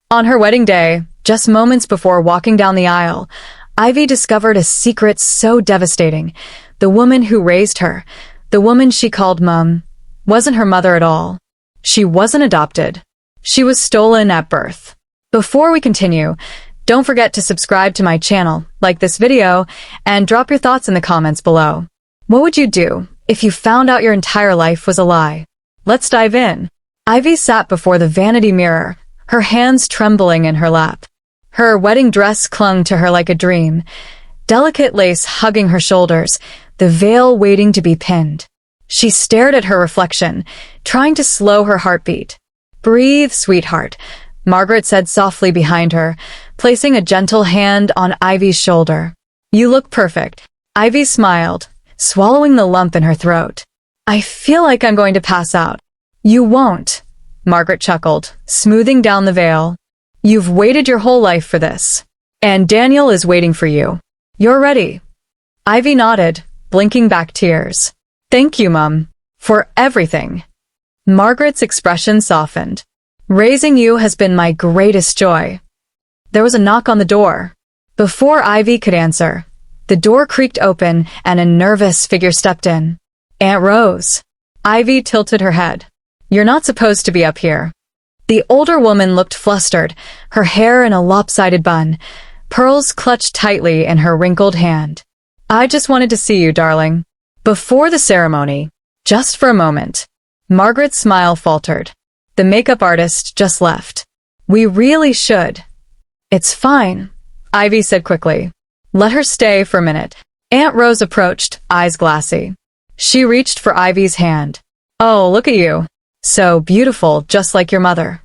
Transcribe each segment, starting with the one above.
On her wedding day, just moments before walking down the aisle, Ivy discovered a secret so devastating. The woman who raised her, the woman she called Mum, wasn't her mother at all. She wasn't adopted. She was stolen at birth. Before we continue, don't forget to subscribe to my channel, like this video, and drop your thoughts in the comments below. What would you do if you found out your entire life was a lie? Let's dive in. Ivy sat before the vanity mirror, her hands trembling in her lap. Her wedding dress clung to her like a dream, delicate lace hugging her shoulders, the veil waiting to be pinned. She stared at her reflection, trying to slow her heartbeat. "Breathe, sweetheart," Margaret said softly behind her, placing a gentle hand on Ivy's shoulder. "You look perfect." Ivy smiled, swallowing the lump in her throat. "I feel like I'm going to pass out." "You won't," Margaret chuckled, smoothing down the veil. "You've waited your whole life for this. And Daniel is waiting for you. You're ready." Ivy nodded, blinking back tears. "Thank you, Mum, for everything." Margaret's expression softened. "Raising you has been my greatest joy." There was a knock on the door. Before Ivy could answer, the door creaked open and a nervous figure stepped in. "Aunt Rose." Ivy tilted her head. "You're not supposed to be up here." The older woman looked flustered, her hair in a lopsided bun, pearls clutched tightly in her wrinkled hand. "I just wanted to see you, darling. Before the ceremony, just for a moment." Margaret's smile faltered. "The makeup artist just left. We really should." "It's fine," Ivy said quickly. "Let her stay for a minute." Aunt Rose approached, eyes glassy. She reached for Ivy's hand. "Oh, look at you. So beautiful, just like your mother."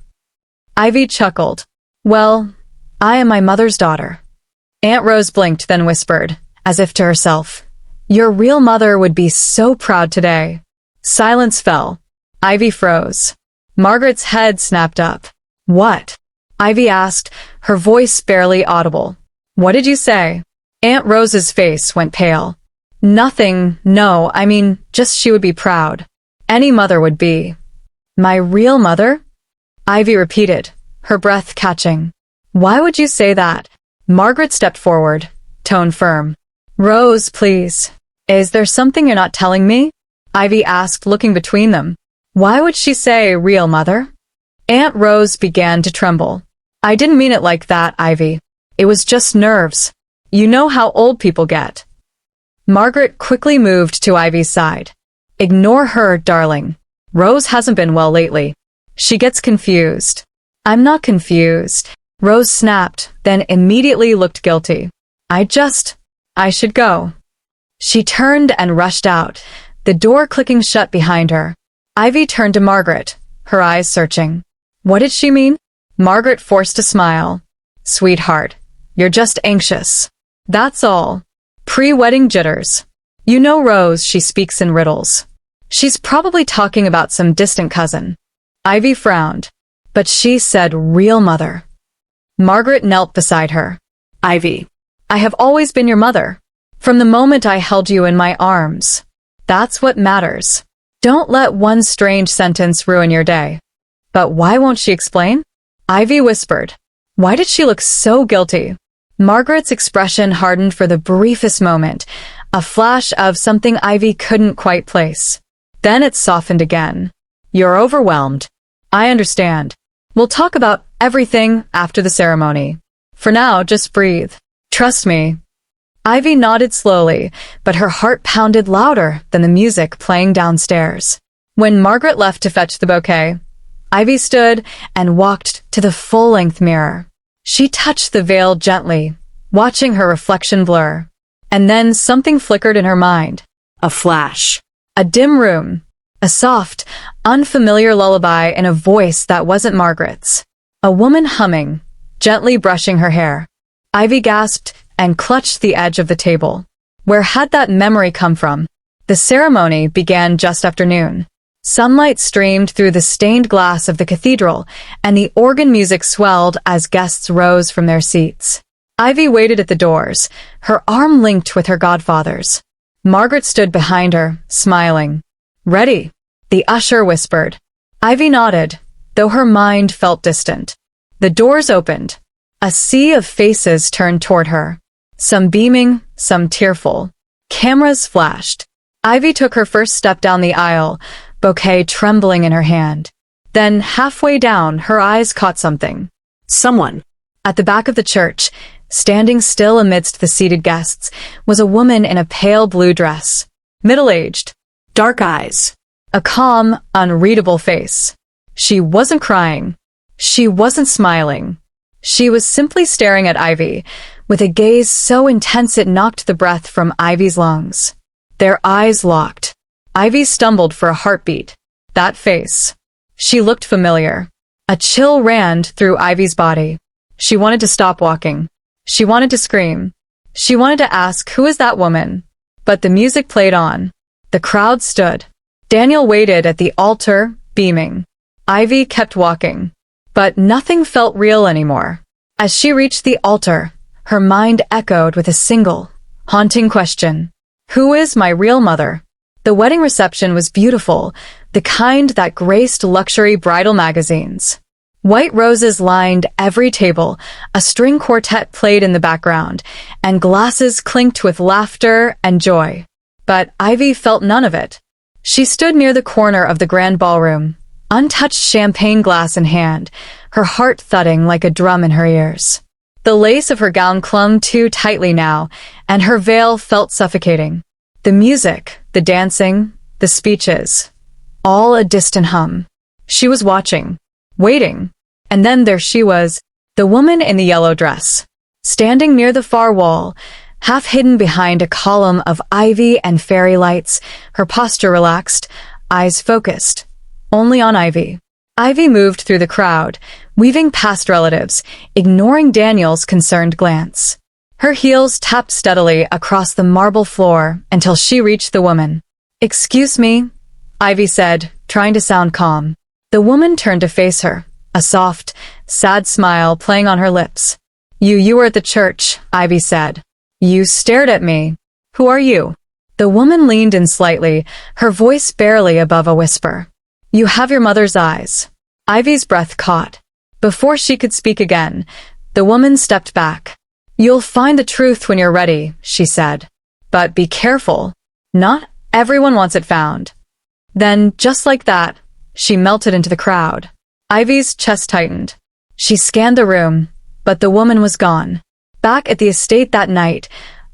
Ivy chuckled. "Well, I am my mother's daughter." Aunt Rose blinked, then whispered, as if to herself, "Your real mother would be so proud today." Silence fell. Ivy froze. Margaret's head snapped up. "What?" Ivy asked, her voice barely audible. "What did you say?" Aunt Rose's face went pale. "Nothing, no, I mean, just she would be proud. Any mother would be." "My real mother?" Ivy repeated, her breath catching. "Why would you say that?" Margaret stepped forward, tone firm. "Rose, please. Is there something you're not telling me?" Ivy asked, looking between them. "Why would she say real mother?" Aunt Rose began to tremble. "I didn't mean it like that, Ivy. It was just nerves. You know how old people get." Margaret quickly moved to Ivy's side. "Ignore her, darling. Rose hasn't been well lately. She gets confused." "I'm not confused," Rose snapped, then immediately looked guilty. I should go." She turned and rushed out, the door clicking shut behind her. Ivy turned to Margaret, her eyes searching. What did she mean? Margaret forced a smile. "Sweetheart, you're just anxious. That's all. Pre-wedding jitters. You know Rose, she speaks in riddles. She's probably talking about some distant cousin." Ivy frowned, but she said real mother. Margaret knelt beside her. "Ivy, I have always been your mother. From the moment I held you in my arms. That's what matters. Don't let one strange sentence ruin your day." "But why won't she explain?" Ivy whispered. Why did she look so guilty? Margaret's expression hardened for the briefest moment, a flash of something Ivy couldn't quite place. Then it softened again. "You're overwhelmed. I understand. We'll talk about everything after the ceremony. For now, just breathe. Trust me." Ivy nodded slowly, but her heart pounded louder than the music playing downstairs. When Margaret left to fetch the bouquet, Ivy stood and walked to the full-length mirror. She touched the veil gently, watching her reflection blur. And then something flickered in her mind. A flash. A dim room. A soft, unfamiliar lullaby in a voice that wasn't Margaret's. A woman humming, gently brushing her hair. Ivy gasped and clutched the edge of the table. Where had that memory come from? The ceremony began just after noon. Sunlight streamed through the stained glass of the cathedral, and the organ music swelled as guests rose from their seats. Ivy waited at the doors, her arm linked with her godfather's. Margaret stood behind her, smiling. "Ready?" the usher whispered. Ivy nodded, though her mind felt distant. The doors opened. A sea of faces turned toward her. Some beaming, some tearful. Cameras flashed. Ivy took her first step down the aisle, bouquet trembling in her hand. Then, halfway down, her eyes caught something. Someone. At the back of the church, standing still amidst the seated guests, was a woman in a pale blue dress. Middle-aged. Dark eyes. A calm, unreadable face. She wasn't crying. She wasn't smiling. She was simply staring at Ivy, with a gaze so intense it knocked the breath from Ivy's lungs. Their eyes locked. Ivy stumbled for a heartbeat. That face. She looked familiar. A chill ran through Ivy's body. She wanted to stop walking. She wanted to scream. She wanted to ask, who is that woman? But the music played on. The crowd stood. Daniel waited at the altar, beaming. Ivy kept walking. But nothing felt real anymore. As she reached the altar, her mind echoed with a single, haunting question. Who is my real mother? The wedding reception was beautiful, the kind that graced luxury bridal magazines. White roses lined every table, a string quartet played in the background, and glasses clinked with laughter and joy. But Ivy felt none of it. She stood near the corner of the grand ballroom, untouched champagne glass in hand, her heart thudding like a drum in her ears. The lace of her gown clung too tightly now, and her veil felt suffocating. The music, the dancing, the speeches, all a distant hum. She was watching, waiting, and then there she was, the woman in the yellow dress, standing near the far wall, half hidden behind a column of ivy and fairy lights, her posture relaxed, eyes focused, only on Ivy. Ivy moved through the crowd, weaving past relatives, ignoring Daniel's concerned glance. Her heels tapped steadily across the marble floor until she reached the woman. "Excuse me," Ivy said, trying to sound calm. The woman turned to face her, a soft, sad smile playing on her lips. You were at the church," Ivy said. "You stared at me. Who are you?" The woman leaned in slightly, her voice barely above a whisper. "You have your mother's eyes." Ivy's breath caught. Before she could speak again, the woman stepped back. "You'll find the truth when you're ready," she said. "But be careful. Not everyone wants it found." Then, just like that, she melted into the crowd. Ivy's chest tightened. She scanned the room, but the woman was gone. Back at the estate that night,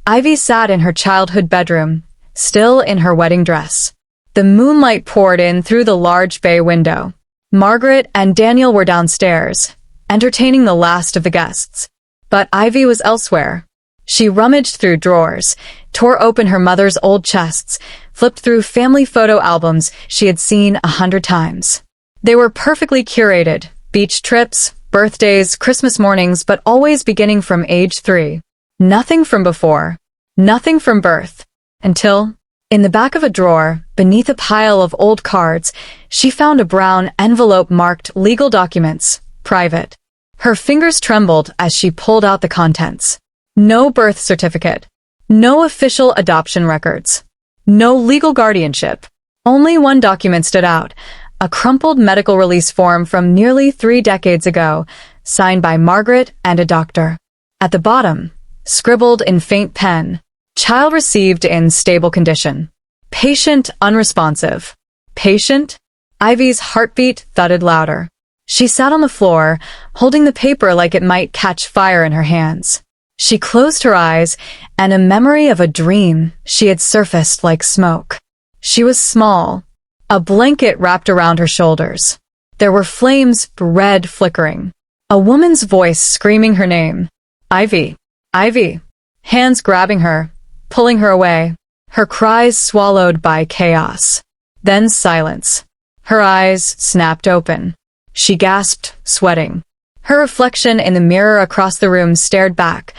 Ivy sat in her childhood bedroom, still in her wedding dress. The moonlight poured in through the large bay window. Margaret and Daniel were downstairs, entertaining the last of the guests. But Ivy was elsewhere. She rummaged through drawers, tore open her mother's old chests, flipped through family photo albums she had seen 100 times. They were perfectly curated, beach trips, birthdays, Christmas mornings, but always beginning from age 3. Nothing from before. Nothing from birth. Until, in the back of a drawer, beneath a pile of old cards, she found a brown envelope marked legal documents, private. Her fingers trembled as she pulled out the contents. No birth certificate. No official adoption records. No legal guardianship. Only one document stood out, a crumpled medical release form from nearly 3 decades ago, signed by Margaret and a doctor. At the bottom, scribbled in faint pen, child received in stable condition. Patient unresponsive. Patient? Ivy's heartbeat thudded louder. She sat on the floor, holding the paper like it might catch fire in her hands. She closed her eyes, and a memory of a dream she had surfaced like smoke. She was small, a blanket wrapped around her shoulders. There were flames, red flickering. A woman's voice screaming her name. Ivy. Ivy. Hands grabbing her, pulling her away. Her cries swallowed by chaos. Then silence. Her eyes snapped open. She gasped, sweating. Her reflection in the mirror across the room stared back,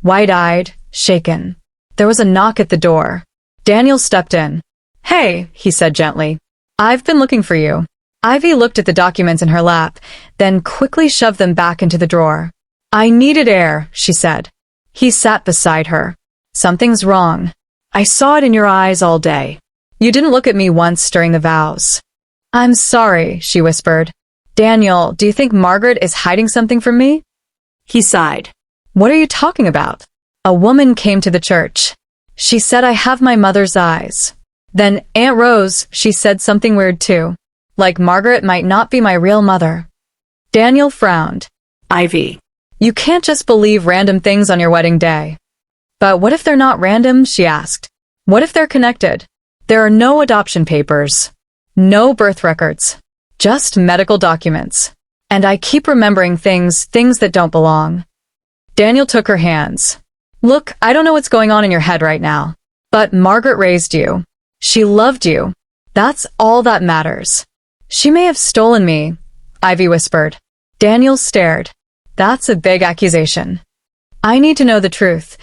wide-eyed, shaken. There was a knock at the door. Daniel stepped in. "Hey," he said gently. "I've been looking for you." Ivy looked at the documents in her lap, then quickly shoved them back into the drawer. "I needed air," she said. He sat beside her. "Something's wrong. I saw it in your eyes all day. You didn't look at me once during the vows." "I'm sorry," she whispered. Daniel, do you think Margaret is hiding something from me? He sighed. What are you talking about? A woman came to the church. She said I have my mother's eyes. Then Aunt Rose, she said something weird too. Like Margaret might not be my real mother. Daniel frowned. Ivy. You can't just believe random things on your wedding day. But what if they're not random? She asked. What if they're connected? There are no adoption papers. No birth records. Just medical documents. And I keep remembering things that don't belong. Daniel took her hands. Look, I don't know what's going on in your head right now. But Margaret raised you. She loved you. That's all that matters. She may have stolen me, Ivy whispered. Daniel stared. That's a big accusation. I need to know the truth,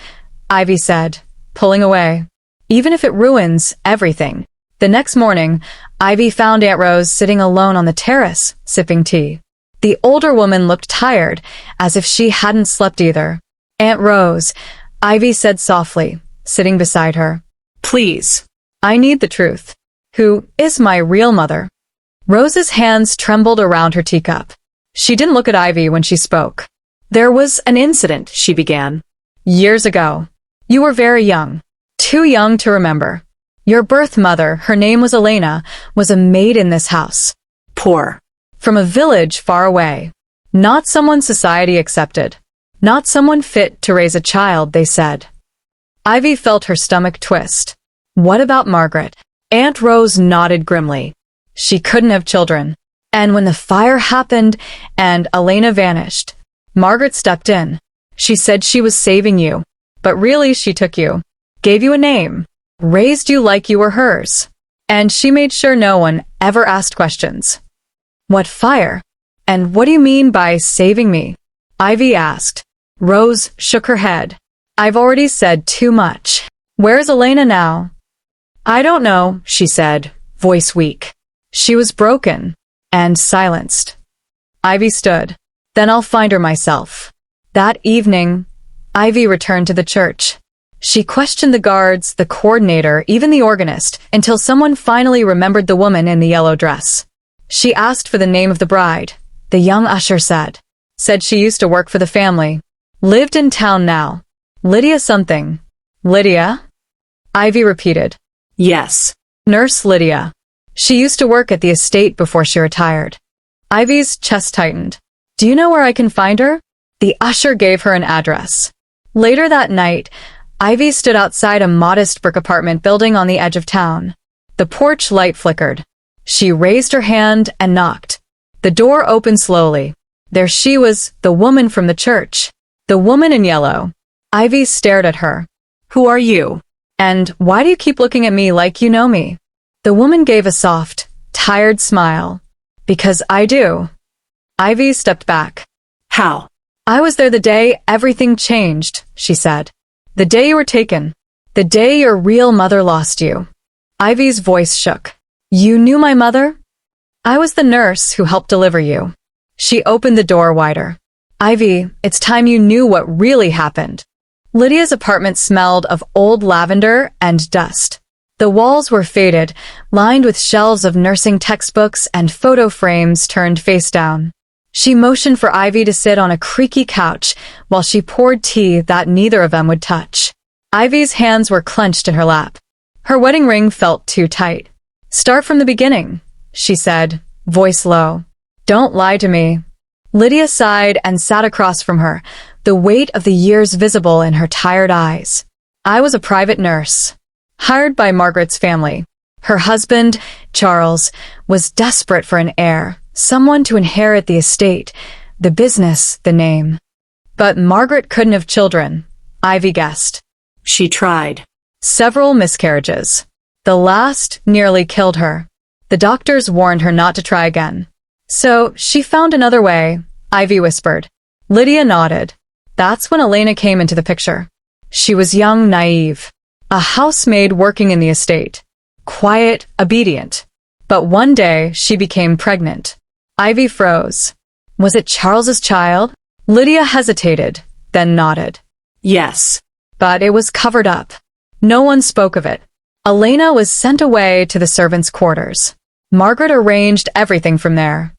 Ivy said, pulling away. Even if it ruins everything. The next morning, Ivy found Aunt Rose sitting alone on the terrace, sipping tea. The older woman looked tired, as if she hadn't slept either. Aunt Rose, Ivy said softly, sitting beside her. Please. I need the truth. Who is my real mother? Rose's hands trembled around her teacup. She didn't look at Ivy when she spoke. There was an incident, she began. Years ago. You were very young. Too young to remember. Your birth mother, her name was Elena, was a maid in this house. Poor. From a village far away. Not someone society accepted. Not someone fit to raise a child, they said. Ivy felt her stomach twist. What about Margaret? Aunt Rose nodded grimly. She couldn't have children. And when the fire happened and Elena vanished, Margaret stepped in. She said she was saving you. But really she took you. Gave you a name. Raised you like you were hers. And she made sure no one ever asked questions. What fire? And what do you mean by saving me? Ivy asked. Rose shook her head. I've already said too much. Where's Elena now? I don't know, she said, voice weak. She was broken and silenced. Ivy stood. Then I'll find her myself. That evening, Ivy returned to the church. She questioned the guards, the coordinator, even the organist, until someone finally remembered the woman in the yellow dress. She asked for the name of the bride. The young usher said. Said she used to work for the family. Lived in town now. Lydia something. Lydia? Ivy repeated. Yes. Nurse Lydia. She used to work at the estate before she retired. Ivy's chest tightened. Do you know where I can find her? The usher gave her an address. Later that night, Ivy stood outside a modest brick apartment building on the edge of town. The porch light flickered. She raised her hand and knocked. The door opened slowly. There she was, the woman from the church. The woman in yellow. Ivy stared at her. Who are you? And why do you keep looking at me like you know me? The woman gave a soft, tired smile. Because I do. Ivy stepped back. How? I was there the day everything changed, she said. The day you were taken. The day your real mother lost you. Ivy's voice shook. You knew my mother? I was the nurse who helped deliver you. She opened the door wider. Ivy, it's time you knew what really happened. Lydia's apartment smelled of old lavender and dust. The walls were faded, lined with shelves of nursing textbooks and photo frames turned face down. She motioned for Ivy to sit on a creaky couch while she poured tea that neither of them would touch. Ivy's hands were clenched in her lap. Her wedding ring felt too tight. Start from the beginning, she said, voice low. Don't lie to me. Lydia sighed and sat across from her, the weight of the years visible in her tired eyes. I was a private nurse, hired by Margaret's family. Her husband, Charles, was desperate for an heir, someone to inherit the estate, the business, the name. But Margaret couldn't have children, Ivy guessed. She tried. Several miscarriages. The last nearly killed her. The doctors warned her not to try again. So she found another way, Ivy whispered. Lydia nodded. That's when Elena came into the picture. She was young, naive. A housemaid working in the estate. Quiet, obedient. But one day she became pregnant. Ivy froze. Was it Charles's child? Lydia hesitated, then nodded. Yes. But it was covered up. No one spoke of it. Elena was sent away to the servants' quarters. Margaret arranged everything from there.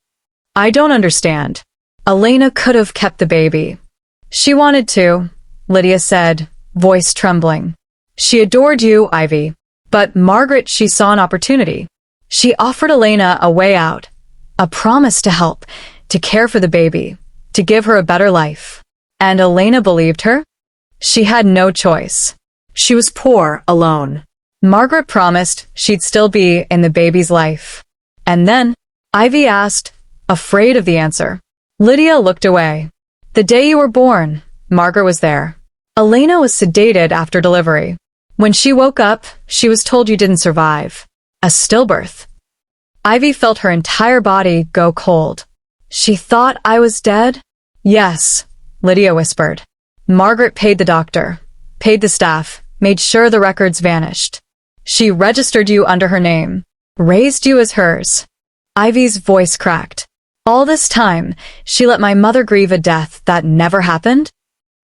I don't understand. Elena could have kept the baby. She wanted to, Lydia said, voice trembling. She adored you, Ivy. But Margaret, she saw an opportunity. She offered Elena a way out, a promise to help, to care for the baby, to give her a better life. And Elena believed her? She had no choice. She was poor, alone. Margaret promised she'd still be in the baby's life. And then, Ivy asked, afraid of the answer. Lydia looked away. The day you were born, Margaret was there. Elena was sedated after delivery. When she woke up, she was told you didn't survive. A stillbirth. Ivy felt her entire body go cold. She thought I was dead? Yes, Lydia whispered. Margaret paid the doctor, paid the staff, made sure the records vanished. She registered you under her name, raised you as hers. Ivy's voice cracked. All this time, she let my mother grieve a death that never happened?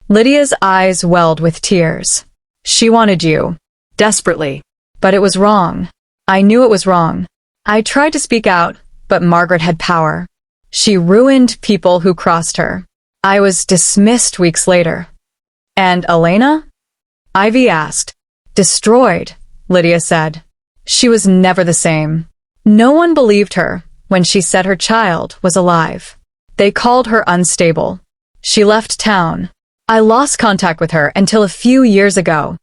Lydia's eyes welled with tears. She wanted you, desperately. But it was wrong. I knew it was wrong. I tried to speak out, but Margaret had power. She ruined people who crossed her. I was dismissed weeks later. And Elena? Ivy asked. Destroyed, Lydia said. She was never the same. No one believed her when she said her child was alive. They called her unstable. She left town. I lost contact with her until a few years ago.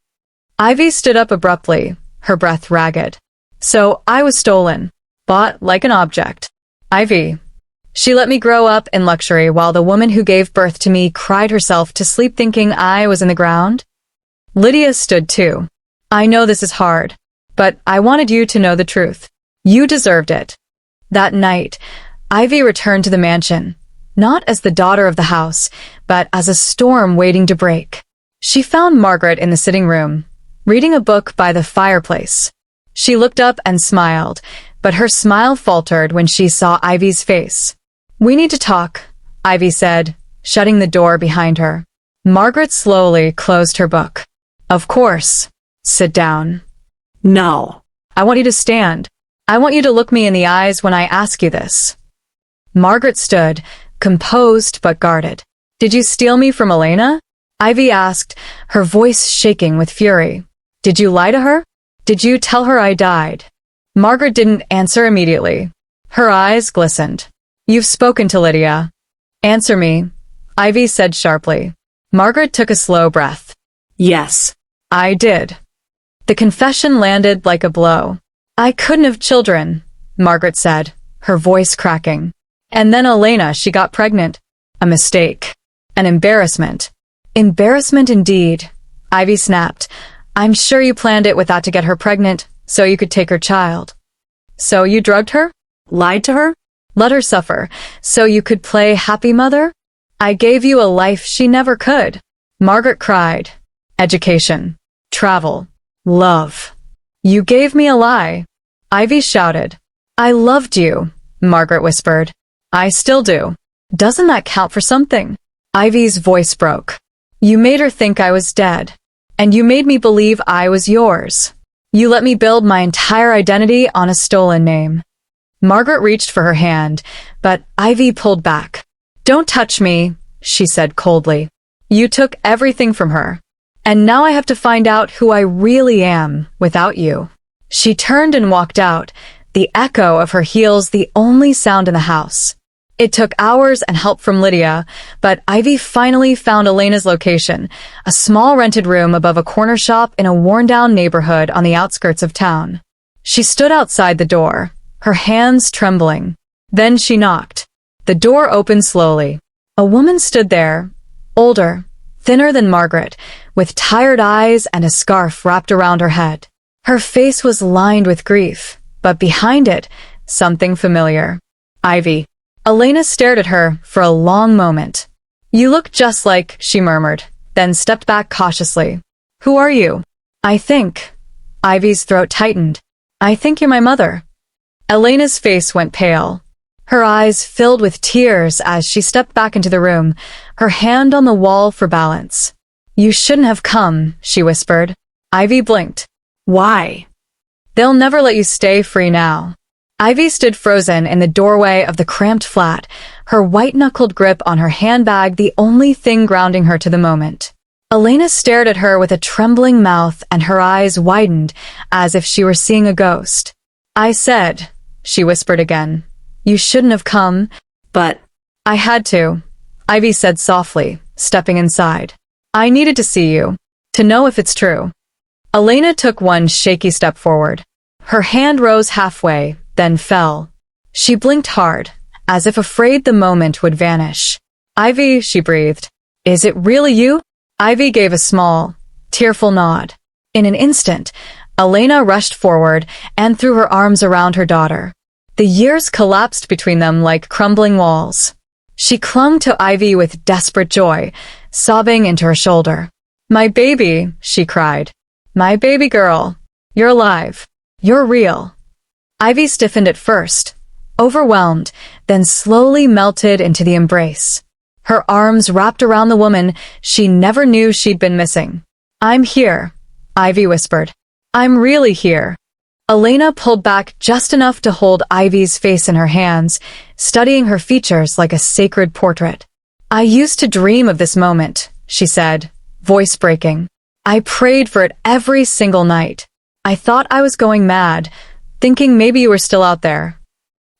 Ivy stood up abruptly, her breath ragged. So I was stolen, bought like an object. Ivy. She let me grow up in luxury while the woman who gave birth to me cried herself to sleep thinking I was in the ground. Lydia stood too. I know this is hard, but I wanted you to know the truth. You deserved it. That night, Ivy returned to the mansion, not as the daughter of the house, but as a storm waiting to break. She found Margaret in the sitting room, reading a book by the fireplace. She looked up and smiled, but her smile faltered when she saw Ivy's face. We need to talk, Ivy said, shutting the door behind her. Margaret slowly closed her book. Of course. Sit down. No. I want you to stand. I want you to look me in the eyes when I ask you this. Margaret stood, composed but guarded. Did you steal me from Elena? Ivy asked, her voice shaking with fury. Did you lie to her? Did you tell her I died? Margaret didn't answer immediately. Her eyes glistened. You've spoken to Lydia. Answer me, Ivy said sharply. Margaret took a slow breath. Yes. I did. The confession landed like a blow. I couldn't have children, Margaret said, her voice cracking. And then Elena, she got pregnant. A mistake. An embarrassment. Embarrassment indeed, Ivy snapped. I'm sure you planned it with that to get her pregnant, so you could take her child. So you drugged her? Lied to her? Let her suffer, so you could play happy mother? I gave you a life she never could. Margaret cried. Education. Travel. Love. You gave me a lie. Ivy shouted. I loved you, Margaret whispered. I still do. Doesn't that count for something? Ivy's voice broke. You made her think I was dead. And you made me believe I was yours. You let me build my entire identity on a stolen name. Margaret reached for her hand, but Ivy pulled back. Don't touch me, she said coldly. You took everything from her. And now I have to find out who I really am without you. She turned and walked out, the echo of her heels the only sound in the house. It took hours and help from Lydia, but Ivy finally found Elena's location, a small rented room above a corner shop in a worn-down neighborhood on the outskirts of town. She stood outside the door, her hands trembling. Then she knocked. The door opened slowly. A woman stood there, older, thinner than Margaret, with tired eyes and a scarf wrapped around her head. Her face was lined with grief, but behind it, something familiar. Ivy. Elena stared at her for a long moment. You look just like, she murmured, then stepped back cautiously. Who are you? I think. Ivy's throat tightened. I think you're my mother. Elena's face went pale. Her eyes filled with tears as she stepped back into the room, her hand on the wall for balance. You shouldn't have come, she whispered. Ivy blinked. Why? They'll never let you stay free now. Ivy stood frozen in the doorway of the cramped flat, her white-knuckled grip on her handbag the only thing grounding her to the moment. Elena stared at her with a trembling mouth and her eyes widened as if she were seeing a ghost. "I said," she whispered again, "you shouldn't have come." But "I had to," Ivy said softly, stepping inside. "I needed to see you, to know if it's true." Elena took one shaky step forward. Her hand rose halfway, then fell. She blinked hard, as if afraid the moment would vanish. "Ivy," she breathed. "Is it really you?" Ivy gave a small, tearful nod. In an instant, Elena rushed forward and threw her arms around her daughter. The years collapsed between them like crumbling walls. She clung to Ivy with desperate joy, sobbing into her shoulder. "My baby," she cried. "My baby girl. You're alive. You're real." Ivy stiffened at first, overwhelmed, then slowly melted into the embrace. Her arms wrapped around the woman she never knew she'd been missing. "I'm here," Ivy whispered. "I'm really here." Elena pulled back just enough to hold Ivy's face in her hands, studying her features like a sacred portrait. "I used to dream of this moment," she said, voice breaking. "I prayed for it every single night. I thought I was going mad, thinking maybe you were still out there."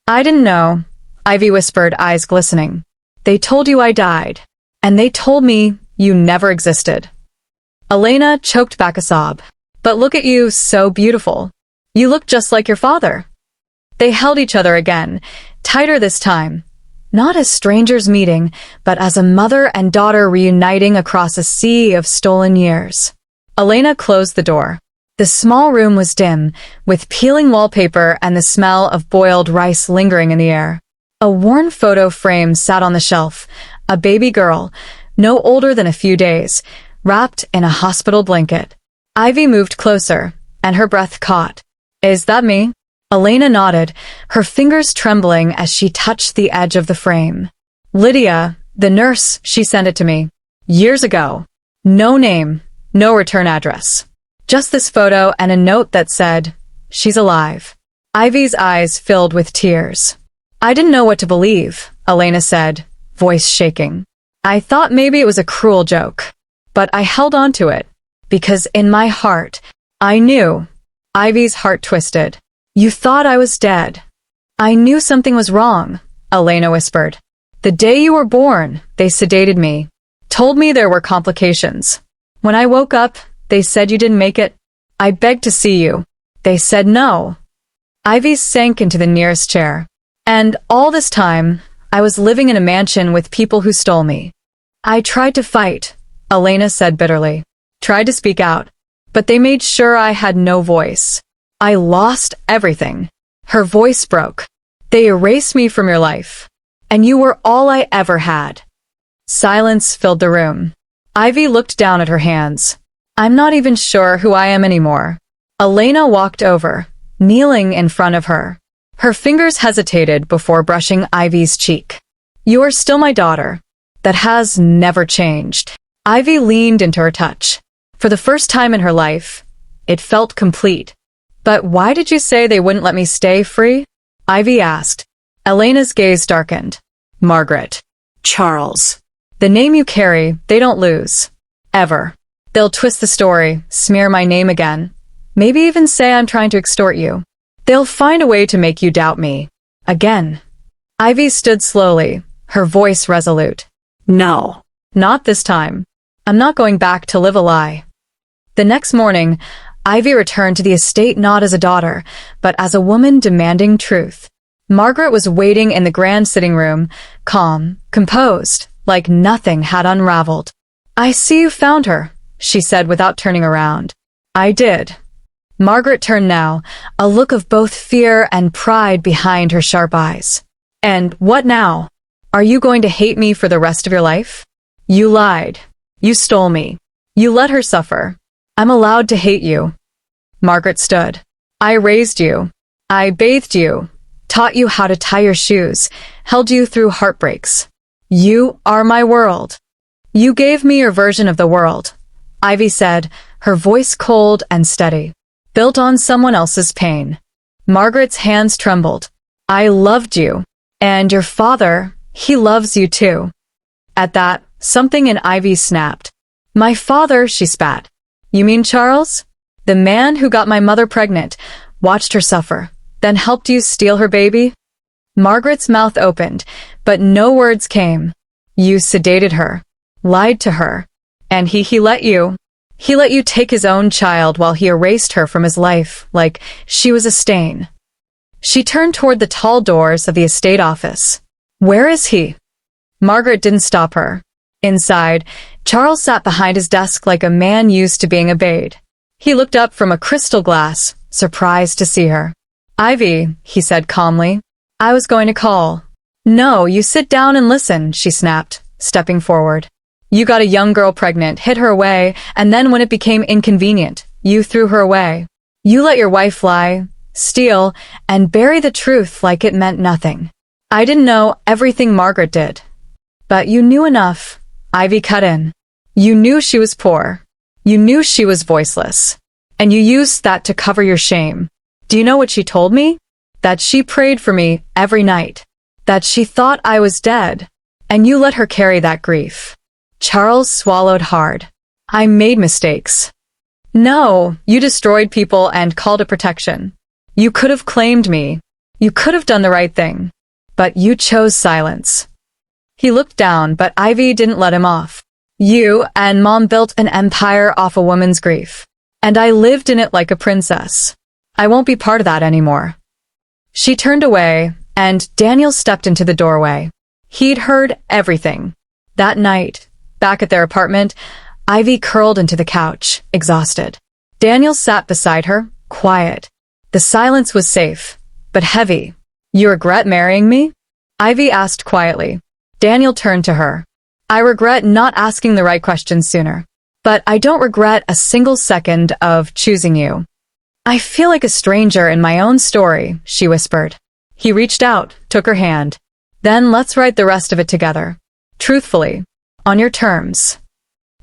"I didn't know," Ivy whispered, eyes glistening. "They told you I died, and they told me you never existed." Elena choked back a sob. "But look at you, so beautiful. You look just like your father." They held each other again, tighter this time, not as strangers meeting, but as a mother and daughter reuniting across a sea of stolen years. Elena closed the door. The small room was dim, with peeling wallpaper and the smell of boiled rice lingering in the air. A worn photo frame sat on the shelf, a baby girl, no older than a few days, wrapped in a hospital blanket. Ivy moved closer, and her breath caught. "Is that me?" Elena nodded, her fingers trembling as she touched the edge of the frame. "Lydia, the nurse, she sent it to me. Years ago. No name, no return address. Just this photo and a note that said, 'She's alive.'" Ivy's eyes filled with tears. "I didn't know what to believe," Elena said, voice shaking. "I thought maybe it was a cruel joke. But I held on to it, because in my heart, I knew." Ivy's heart twisted. "You thought I was dead." "I knew something was wrong," Elena whispered. "The day you were born, they sedated me, told me there were complications. When I woke up, they said you didn't make it. I begged to see you. They said no." Ivy sank into the nearest chair. "And all this time, I was living in a mansion with people who stole me. I tried to fight," Elena said bitterly. "Tried to speak out, but they made sure I had no voice. I lost everything." Her voice broke. "They erased me from your life. And you were all I ever had." Silence filled the room. Ivy looked down at her hands. "I'm not even sure who I am anymore." Elena walked over, kneeling in front of her. Her fingers hesitated before brushing Ivy's cheek. "You are still my daughter. That has never changed." Ivy leaned into her touch. For the first time in her life, it felt complete. "But why did you say they wouldn't let me stay free?" Ivy asked. Elena's gaze darkened. "Margaret." Charles. "The name you carry, they don't lose. Ever. They'll twist the story, smear my name again. Maybe even say I'm trying to extort you. They'll find a way to make you doubt me. Again." Ivy stood slowly, her voice resolute. No. "Not this time. I'm not going back to live a lie." The next morning, Ivy returned to the estate not as a daughter, but as a woman demanding truth. Margaret was waiting in the grand sitting room, calm, composed, like nothing had unraveled. "I see you found her," she said without turning around. "I did." Margaret turned now, a look of both fear and pride behind her sharp eyes. "And what now? Are you going to hate me for the rest of your life? You lied. You stole me. You let her suffer. I'm allowed to hate you." Margaret stood. "I raised you. I bathed you, taught you how to tie your shoes, held you through heartbreaks. You are my world. You gave me your version of the world," Ivy said, her voice cold and steady. "Built on someone else's pain. Margaret's hands trembled. I loved you. And your father, he loves you too. At that, something in Ivy snapped. My father, she spat. You mean Charles? The man who got my mother pregnant, watched her suffer, then helped you steal her baby? Margaret's mouth opened, but no words came. You sedated her, lied to her, and he let you. He let you take his own child while he erased her from his life, like she was a stain. She turned toward the tall doors of the estate office. Where is he? Margaret didn't stop her. Inside, Charles sat behind his desk like a man used to being obeyed. He looked up from a crystal glass, surprised to see her. Ivy, he said calmly, I was going to call. No, you sit down and listen, she snapped, stepping forward. You got a young girl pregnant, hid her away, and then when it became inconvenient, you threw her away. You let your wife lie, steal, and bury the truth like it meant nothing. I didn't know everything Margaret did. But you knew enough. Ivy cut in. You knew she was poor. You knew she was voiceless. And you used that to cover your shame. Do you know what she told me? That she prayed for me every night. That she thought I was dead. And you let her carry that grief. Charles swallowed hard. I made mistakes. No, you destroyed people and called it protection. You could have claimed me. You could have done the right thing. But you chose silence. He looked down, but Ivy didn't let him off. You and Mom built an empire off a woman's grief. And I lived in it like a princess. I won't be part of that anymore. She turned away, and Daniel stepped into the doorway. He'd heard everything. That night, back at their apartment, Ivy curled into the couch, exhausted. Daniel sat beside her, quiet. The silence was safe, but heavy. You regret marrying me? Ivy asked quietly. Daniel turned to her. I regret not asking the right questions sooner. But I don't regret a single second of choosing you. I feel like a stranger in my own story, she whispered. He reached out, took her hand. Then let's write the rest of it together. Truthfully. On your terms.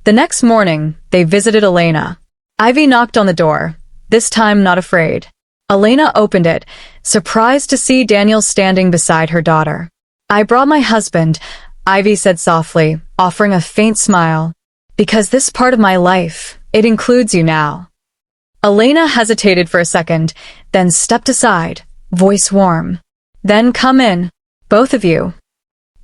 The next morning, they visited Elena. Ivy knocked on the door, this time not afraid. Elena opened it, surprised to see Daniel standing beside her daughter. I brought my husband, Ivy said softly, offering a faint smile. Because this part of my life, it includes you now. Elena hesitated for a second, then stepped aside, voice warm. Then come in, both of you.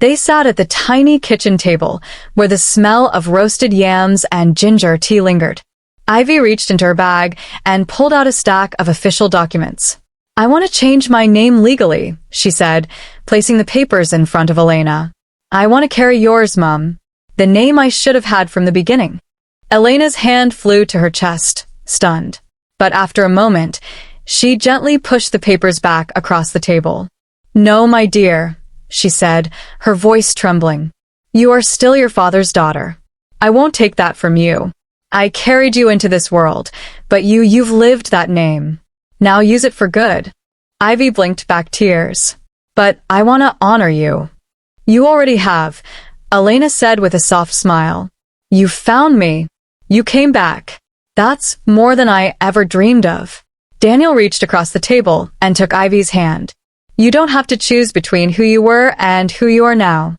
They sat at the tiny kitchen table, where the smell of roasted yams and ginger tea lingered. Ivy reached into her bag and pulled out a stack of official documents. I want to change my name legally, she said, placing the papers in front of Elena. I want to carry yours, Mum. The name I should have had from the beginning. Elena's hand flew to her chest, stunned. But after a moment, she gently pushed the papers back across the table. No, my dear, she said, her voice trembling. You are still your father's daughter. I won't take that from you. I carried you into this world, but you've lived that name. Now use it for good. Ivy blinked back tears. But I want to honor you. You already have, Elena said with a soft smile. You found me. You came back. That's more than I ever dreamed of. Daniel reached across the table and took Ivy's hand. You don't have to choose between who you were and who you are now.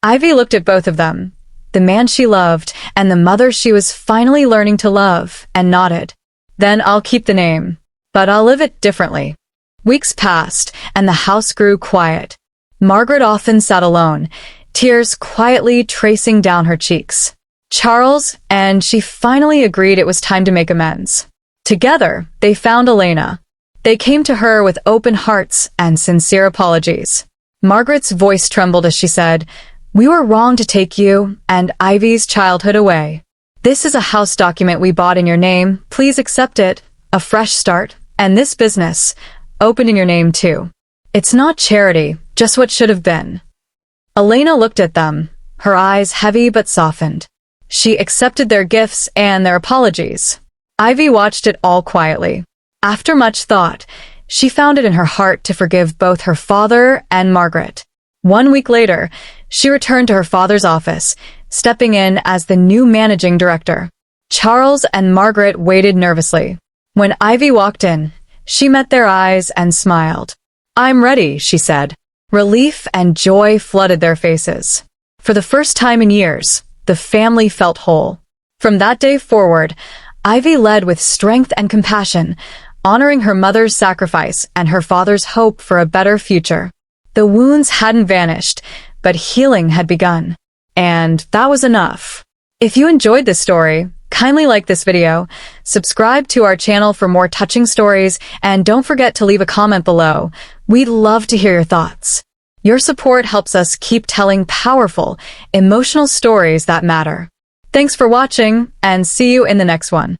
Ivy looked at both of them, the man she loved and the mother she was finally learning to love, and nodded. Then I'll keep the name, but I'll live it differently. Weeks passed, and the house grew quiet. Margaret often sat alone, tears quietly tracing down her cheeks. Charles and she finally agreed it was time to make amends. Together, they found Elena. They came to her with open hearts and sincere apologies. Margaret's voice trembled as she said, We were wrong to take you and Ivy's childhood away. This is a house document we bought in your name. Please accept it. A fresh start. And this business, opened in your name too. It's not charity, just what should have been. Elena looked at them, her eyes heavy but softened. She accepted their gifts and their apologies. Ivy watched it all quietly. After much thought, she found it in her heart to forgive both her father and Margaret. 1 week later, she returned to her father's office, stepping in as the new managing director. Charles and Margaret waited nervously. When Ivy walked in, She met their eyes and smiled. "I'm ready," she said. Relief and joy flooded their faces. For the first time in years, the family felt whole. From that day forward, Ivy led with strength and compassion, honoring her mother's sacrifice and her father's hope for a better future. The wounds hadn't vanished, but healing had begun. And that was enough. If you enjoyed this story, kindly like this video, subscribe to our channel for more touching stories, and don't forget to leave a comment below. We'd love to hear your thoughts. Your support helps us keep telling powerful, emotional stories that matter. Thanks for watching, and see you in the next one.